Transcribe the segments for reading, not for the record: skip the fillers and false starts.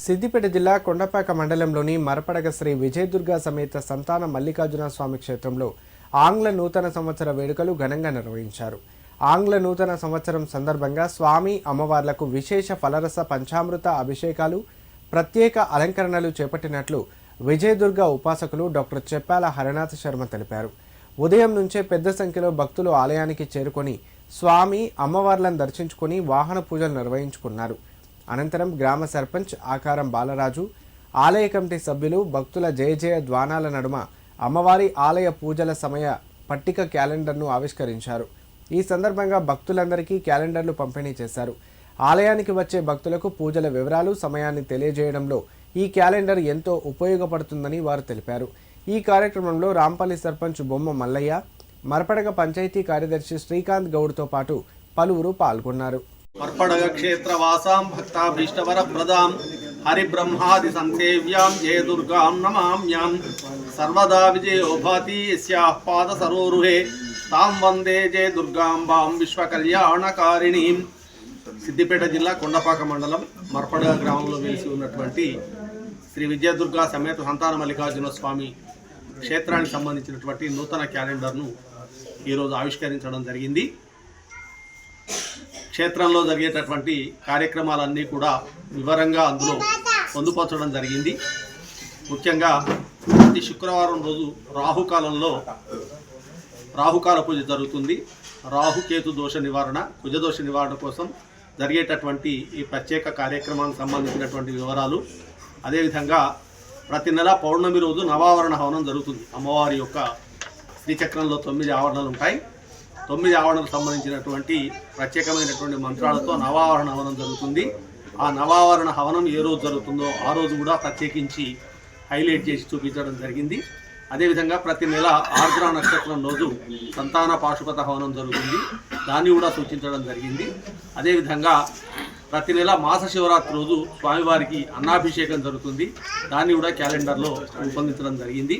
సిద్దిపేట జిల్లా కొండపాక మండలంలోని మరపడగ శ్రీ విజయదుర్గ సమేత సంతాన మల్లికార్జున స్వామి క్షేత్రంలో ఆంగ్ల నూతన సంవత్సర వేడుకలు ఘనంగా నిర్వహించారు. ఆంగ్ల నూతన సంవత్సరం సందర్భంగా స్వామి అమ్మవార్లకు విశేష ఫలరస పంచామృత అభిషేకాలు, ప్రత్యేక అలంకరణలు చేపట్టినట్లు విజయదుర్గ ఉపాసకులు డాక్టర్ చెప్పాల హరనాథ శర్మ తెలిపారు. ఉదయం నుంచే పెద్ద సంఖ్యలో భక్తులు ఆలయానికి చేరుకొని స్వామి అమ్మవార్లను దర్శించుకొని వాహన పూజలు నిర్వహించుకున్నారు. అనంతరం గ్రామ సర్పంచ్ ఆకారం బాలరాజు, ఆలయ కమిటీ సభ్యులు భక్తుల జయ ధ్వానాల నడుమ అమ్మవారి ఆలయ పూజల సమయ పట్టిక క్యాలెండర్ను ఆవిష్కరించారు. ఈ సందర్భంగా భక్తులందరికీ క్యాలెండర్లు పంపిణీ చేశారు. ఆలయానికి వచ్చే భక్తులకు పూజల వివరాలు, సమయాన్ని తెలియజేయడంలో ఈ క్యాలెండర్ ఎంతో ఉపయోగపడుతుందని వారు తెలిపారు. ఈ కార్యక్రమంలో రాంపల్లి సర్పంచ్ బొమ్మ మల్లయ్య, మరపడగ పంచాయతీ కార్యదర్శి శ్రీకాంత్ గౌడ్తో పాటు పలువురు పాల్గొన్నారు. మర్పడగ క్షేత్రవాసాం భక్తాభీష్టవర ప్రదాం హరిబ్రహ్మాది సంసేవ్యాం జయదుర్గాం నమామ్యాం సర్వదా విజయో భాతి యస్యాః పాద సరోరుహే తాం వందే జయదుర్గాంబాం విశ్వకళ్యాణకారిణీం. సిద్దిపేట జిల్లా కొండపాక మండలం మర్పడగ గ్రామంలో వెలిసి ఉన్నటువంటి శ్రీ విజయదుర్గా సమేత సంతాన మల్లికార్జున స్వామి క్షేత్రానికి సంబంధించినటువంటి నూతన క్యాలెండర్ను ఈరోజు ఆవిష్కరించడం జరిగింది. క్షేత్రంలో జరిగేటటువంటి కార్యక్రమాలన్నీ కూడా వివరంగా అందులో పొందుపరచడం జరిగింది. ముఖ్యంగా ప్రతి శుక్రవారం రోజు రాహుకాలంలో రాహుకాల పూజ జరుగుతుంది. రాహుకేతు దోష నివారణ, కుజదోష నివారణ కోసం జరిగేటటువంటి ఈ ప్రత్యేక కార్యక్రమానికి సంబంధించినటువంటి వివరాలు, అదేవిధంగా ప్రతి నెల పౌర్ణమి రోజు నవావరణ హవనం జరుగుతుంది. అమ్మవారి యొక్క శ్రీచక్రంలో 9 ఆవరణలు ఉంటాయి. 9 ఆవరణకు సంబంధించినటువంటి ప్రత్యేకమైనటువంటి మంత్రాలతో నవావరణ హవనం జరుగుతుంది. ఆ నవావరణ హవనం ఏ రోజు జరుగుతుందో ఆ రోజు కూడా ప్రత్యేకించి హైలైట్ చేసి చూపించడం జరిగింది. అదేవిధంగా ప్రతి నెల ఆర్ద్ర నక్షత్రం రోజు సంతాన పాశుపత హవనం జరుగుతుంది, దాన్ని కూడా సూచించడం జరిగింది. అదేవిధంగా ప్రతి నెల మాస శివరాత్రి రోజు స్వామివారికి అన్నాభిషేకం జరుగుతుంది, దాన్ని కూడా క్యాలెండర్లో రూపొందించడం జరిగింది.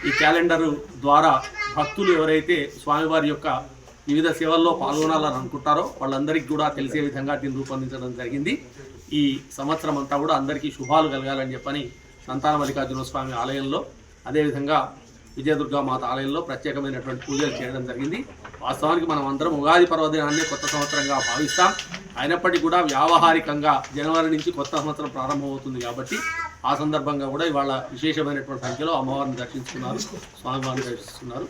ఈ క్యాలెండరు ద్వారా భక్తులు ఎవరైతే స్వామివారి యొక్క వివిధ సేవల్లో పాల్గొనాలని అనుకుంటారో వాళ్ళందరికీ కూడా తెలిసే విధంగా దీన్ని రూపొందించడం జరిగింది. ఈ సంవత్సరం అంతా కూడా అందరికీ శుభాలు కలగాలని చెప్పని సంతాన మల్లికార్జున స్వామి ఆలయంలో, అదేవిధంగా విజయదుర్గా మాత ఆలయంలో ప్రత్యేకమైనటువంటి పూజలు చేయడం జరిగింది. వాస్తవానికి మనం అందరం ఉగాది పర్వదినాన్ని కొత్త సంవత్సరంగా భావిస్తాం. అయినప్పటికీ కూడా వ్యావహారికంగా జనవరి నుంచి కొత్త సంవత్సరం ప్రారంభమవుతుంది కాబట్టి ఆ సందర్భంగా కూడా ఇవాళ విశేషమైనటువంటి సంఖ్యలో అమ్మవారిని దర్శించుకున్నారు, స్వామివారిని దర్శిస్తున్నారు.